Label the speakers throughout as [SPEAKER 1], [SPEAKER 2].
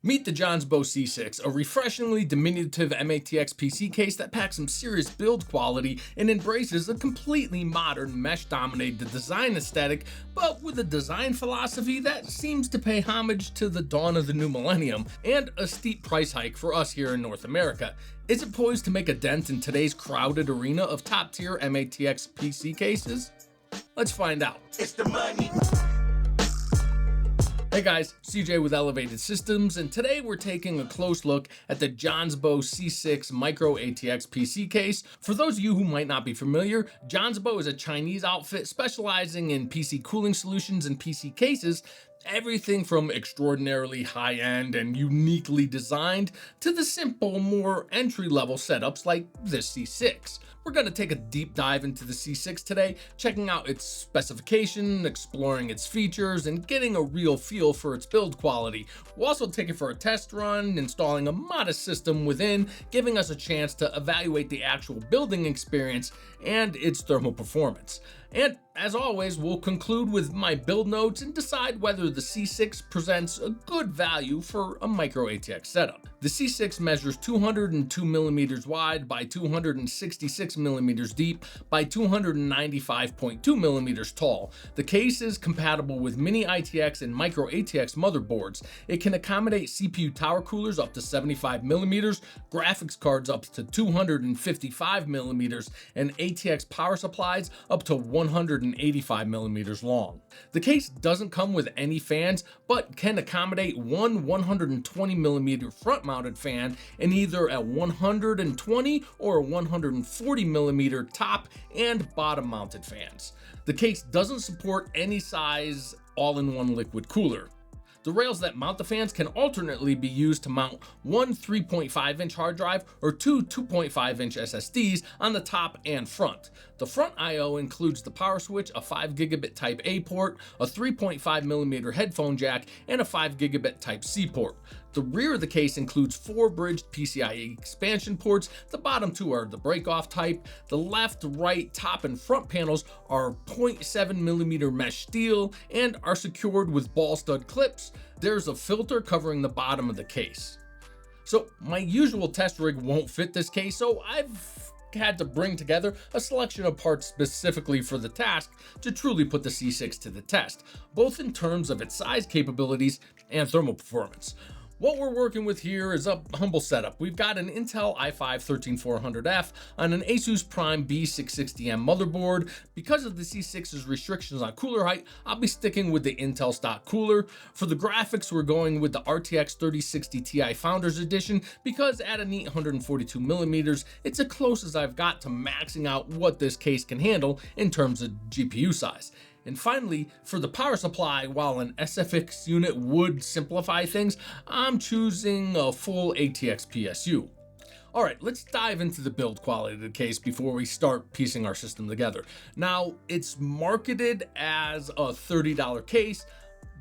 [SPEAKER 1] Meet the Jonsbo C6, a refreshingly diminutive MATX PC case that packs some serious build quality and embraces a completely modern mesh-dominated design aesthetic, but with a design philosophy that seems to pay homage to the dawn of the new millennium and a steep price hike for us here in North America. Is it poised to make a dent in today's crowded arena of top-tier MATX PC cases? Let's find out.
[SPEAKER 2] It's the money.
[SPEAKER 1] Hey guys, CJ with Elevated Systems, and today we're taking a close look at the Jonsbo C6 Micro ATX PC case. For those of you who might not be familiar, Jonsbo is a Chinese outfit specializing in PC cooling solutions and PC cases. Everything from extraordinarily high-end and uniquely designed to the simple, more entry-level setups like this C6. We're going to take a deep dive into the C6 today, checking out its specification, exploring its features, and getting a real feel for its build quality. We'll also take it for a test run, installing a modest system within, giving us a chance to evaluate the actual building experience and its thermal performance. And as always, we'll conclude with my build notes and decide whether the C6 presents a good value for a micro ATX setup. The C6 measures 202mm wide by 266mm deep by 295.2mm tall. The case is compatible with mini ITX and micro ATX motherboards. It can accommodate CPU tower coolers up to 75mm, graphics cards up to 255mm, and ATX power supplies up to 185mm long. The case doesn't come with any fans, but can accommodate one 120mm front-mounted fan and either a 120 or 140mm top and bottom-mounted fans. The case doesn't support any size all-in-one liquid cooler. The rails that mount the fans can alternately be used to mount one 3.5-inch hard drive or two 2.5-inch SSDs on the top and front. The front I/O includes the power switch, a 5GB Type A port, a 3.5mm headphone jack, and a 5GB Type C port. The rear of the case includes 4 bridged PCIe expansion ports. The bottom 2 are the break-off type. The left, right, top, and front panels are 0.7mm mesh steel and are secured with ball stud clips. There's a filter covering the bottom of the case. So my usual test rig won't fit this case, so I've had to bring together a selection of parts specifically for the task to truly put the C6 to the test, both in terms of its size capabilities and thermal performance. What we're working with here is a humble setup. We've got an Intel i5-13400F on an Asus Prime B660M motherboard. Because of the C6's restrictions on cooler height, I'll be sticking with the Intel stock cooler. For the graphics, we're going with the RTX 3060 Ti Founders Edition because at a neat 142mm, it's the closest I've got to maxing out what this case can handle in terms of GPU size. And finally, for the power supply, while an SFX unit would simplify things, I'm choosing a full ATX PSU. Alright, let's dive into the build quality of the case before we start piecing our system together. Now, it's marketed as a $30 case,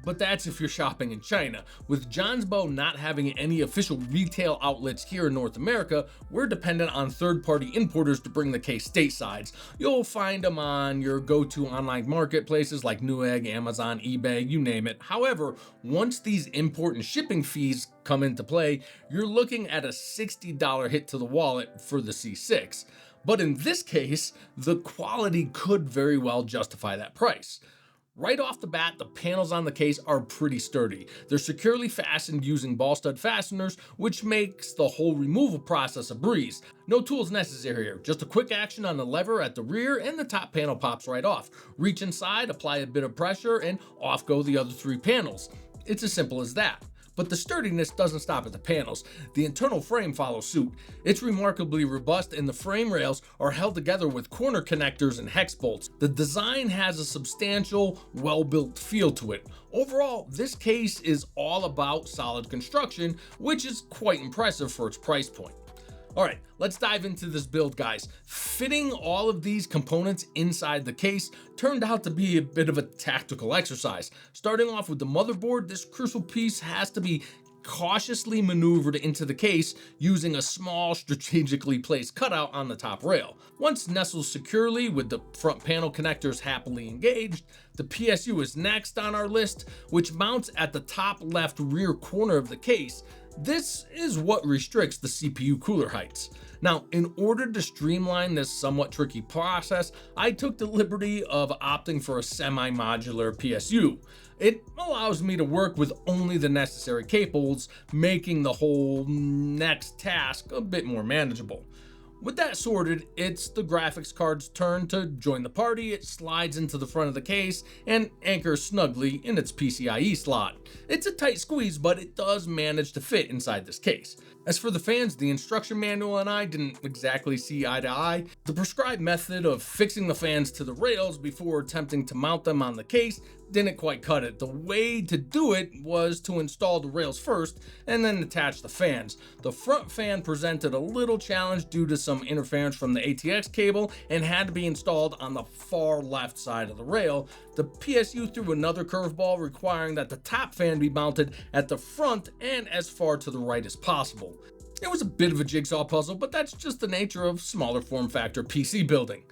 [SPEAKER 1] but that's if you're shopping in China. With Jonsbo not having any official retail outlets here in North America, we're dependent on third-party importers to bring the case stateside. You'll find them on your go-to online marketplaces like Newegg, Amazon, eBay, you name it. However, once these import and shipping fees come into play, you're looking at a $60 hit to the wallet for the C6. But in this case, the quality could very well justify that price. Right off the bat, the panels on the case are pretty sturdy. They're securely fastened using ball stud fasteners, which makes the whole removal process a breeze. No tools necessary here, just a quick action on the lever at the rear and the top panel pops right off. Reach inside, apply a bit of pressure, and off go the other 3 panels. It's as simple as that. But the sturdiness doesn't stop at the panels. The internal frame follows suit. It's remarkably robust and the frame rails are held together with corner connectors and hex bolts. The design has a substantial, well-built feel to it. Overall, this case is all about solid construction, which is quite impressive for its price point. Alright, let's dive into this build, guys. Fitting all of these components inside the case turned out to be a bit of a tactical exercise. Starting off with the motherboard, this crucial piece has to be cautiously maneuvered into the case using a small strategically placed cutout on the top rail. Once nestled securely with the front panel connectors happily engaged, the PSU is next on our list, which mounts at the top left rear corner of the case. This is what restricts the CPU cooler heights. Now, in order to streamline this somewhat tricky process, I took the liberty of opting for a semi-modular PSU. It allows me to work with only the necessary cables, making the whole next task a bit more manageable. With that sorted, it's the graphics card's turn to join the party. It slides into the front of the case and anchors snugly in its PCIe slot. It's a tight squeeze, but it does manage to fit inside this case. As for the fans, the instruction manual and I didn't exactly see eye to eye. The prescribed method of fixing the fans to the rails before attempting to mount them on the case didn't quite cut it. The way to do it was to install the rails first and then attach the fans. The front fan presented a little challenge due to some interference from the ATX cable and had to be installed on the far left side of the rail. The PSU threw another curveball requiring that the top fan be mounted at the front and as far to the right as possible. It was a bit of a jigsaw puzzle, but that's just the nature of smaller form factor PC building.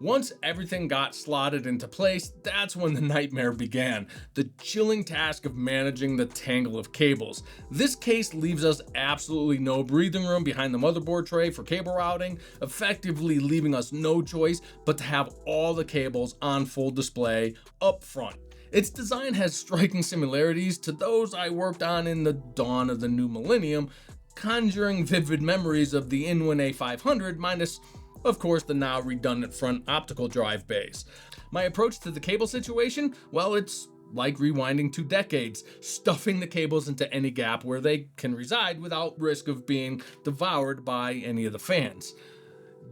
[SPEAKER 1] Once everything got slotted into place, that's when the nightmare began. The chilling task of managing the tangle of cables. This case leaves us absolutely no breathing room behind the motherboard tray for cable routing, effectively leaving us no choice but to have all the cables on full display up front. Its design has striking similarities to those I worked on in the dawn of the new millennium, conjuring vivid memories of the Inwin A500 minus, of course, the now redundant front optical drive bays. My approach to the cable situation, well, it's like rewinding 2 decades, stuffing the cables into any gap where they can reside without risk of being devoured by any of the fans.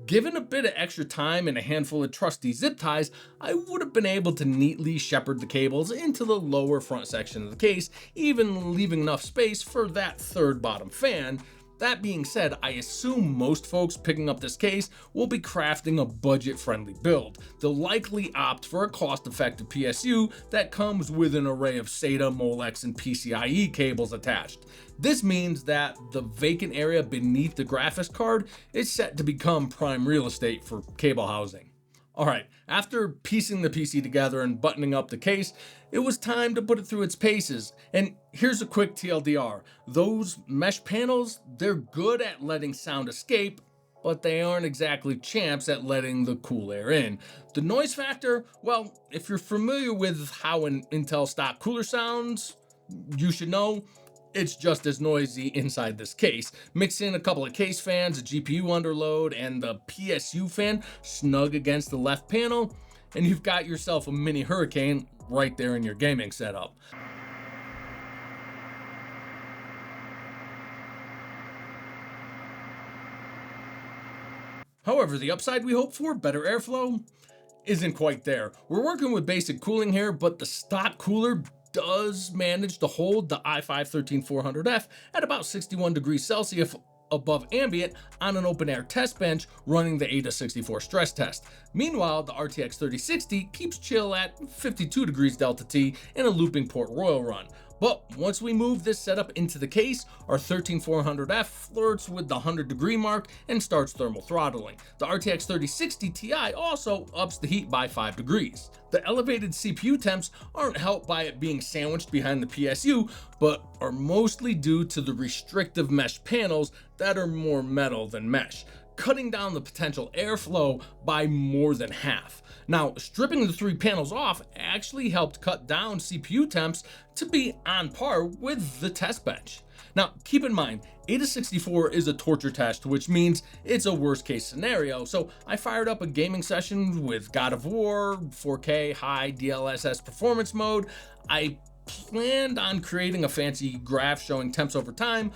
[SPEAKER 1] Given a bit of extra time and a handful of trusty zip ties, I would have been able to neatly shepherd the cables into the lower front section of the case, even leaving enough space for that third bottom fan. That being said, I assume most folks picking up this case will be crafting a budget-friendly build. They'll likely opt for a cost-effective PSU that comes with an array of SATA, Molex, and PCIe cables attached. This means that the vacant area beneath the graphics card is set to become prime real estate for cable housing. Alright, after piecing the PC together and buttoning up the case, it was time to put it through its paces. And here's a quick TLDR. Those mesh panels, they're good at letting sound escape, but they aren't exactly champs at letting the cool air in. The noise factor, well, if you're familiar with how an Intel stock cooler sounds, you should know it's just as noisy inside this case. Mix in a couple of case fans, a GPU underload, and the PSU fan snug against the left panel, and you've got yourself a mini hurricane right there in your gaming setup. However, the upside we hope for, better airflow, isn't quite there. We're working with basic cooling here, but the stock cooler does manage to hold the i5-13400F at about 61 degrees Celsius above ambient on an open air test bench running the AIDA64 stress test. Meanwhile, the RTX 3060 keeps chill at 52 degrees Delta T in a looping Port Royal run. But once we move this setup into the case, our 13400F flirts with the 100-degree mark and starts thermal throttling. The RTX 3060 Ti also ups the heat by 5 degrees. The elevated CPU temps aren't helped by it being sandwiched behind the PSU, but are mostly due to the restrictive mesh panels that are more metal than mesh, cutting down the potential airflow by more than half. Now, stripping the 3 panels off actually helped cut down CPU temps to be on par with the test bench. Now, keep in mind, AIDA64 is a torture test, which means it's a worst case scenario, so I fired up a gaming session with God of War, 4K, high DLSS performance mode. I planned on creating a fancy graph showing temps over time,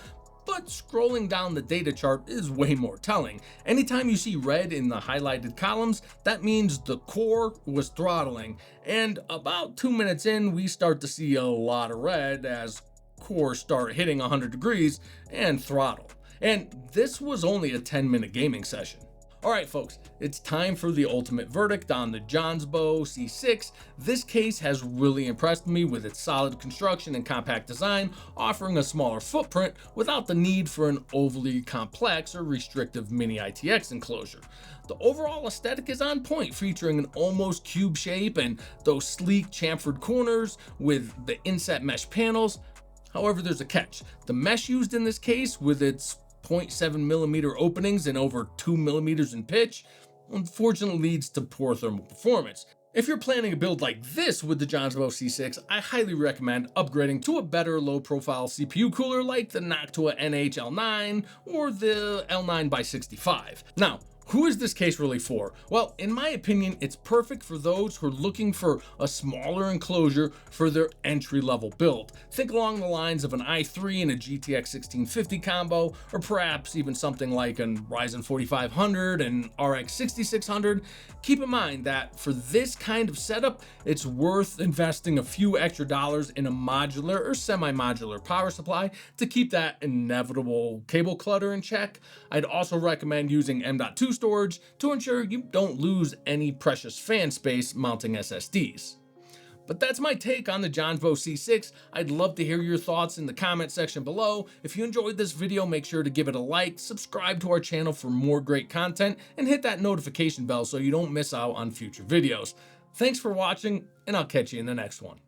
[SPEAKER 1] but scrolling down the data chart is way more telling. Anytime you see red in the highlighted columns, that means the core was throttling, and about 2 minutes in, we start to see a lot of red as cores start hitting 100 degrees and throttle. And this was only a 10-minute gaming session. Alright folks, it's time for the ultimate verdict on the Jonsbo C6. This case has really impressed me with its solid construction and compact design, offering a smaller footprint without the need for an overly complex or restrictive mini ITX enclosure. The overall aesthetic is on point, featuring an almost cube shape and those sleek chamfered corners with the inset mesh panels. However, there's a catch. The mesh used in this case, with its 0.7mm openings and over 2mm in pitch, unfortunately leads to poor thermal performance. If you're planning a build like this with the Jonsbo C6, I highly recommend upgrading to a better low-profile CPU cooler like the Noctua NH-L9 or the L9x65. Now, who is this case really for? Well, in my opinion, it's perfect for those who are looking for a smaller enclosure for their entry-level build. Think along the lines of an i3 and a GTX 1650 combo, or perhaps even something like an Ryzen 4500 and RX 6600. Keep in mind that for this kind of setup, it's worth investing a few extra dollars in a modular or semi-modular power supply to keep that inevitable cable clutter in check. I'd also recommend using M.2 storage to ensure you don't lose any precious fan space mounting SSDs. But that's my take on the Jonsbo C6. I'd love to hear your thoughts in the comment section below. If you enjoyed this video, make sure to give it a like, subscribe to our channel for more great content, and hit that notification bell so you don't miss out on future videos. Thanks for watching, and I'll catch you in the next one.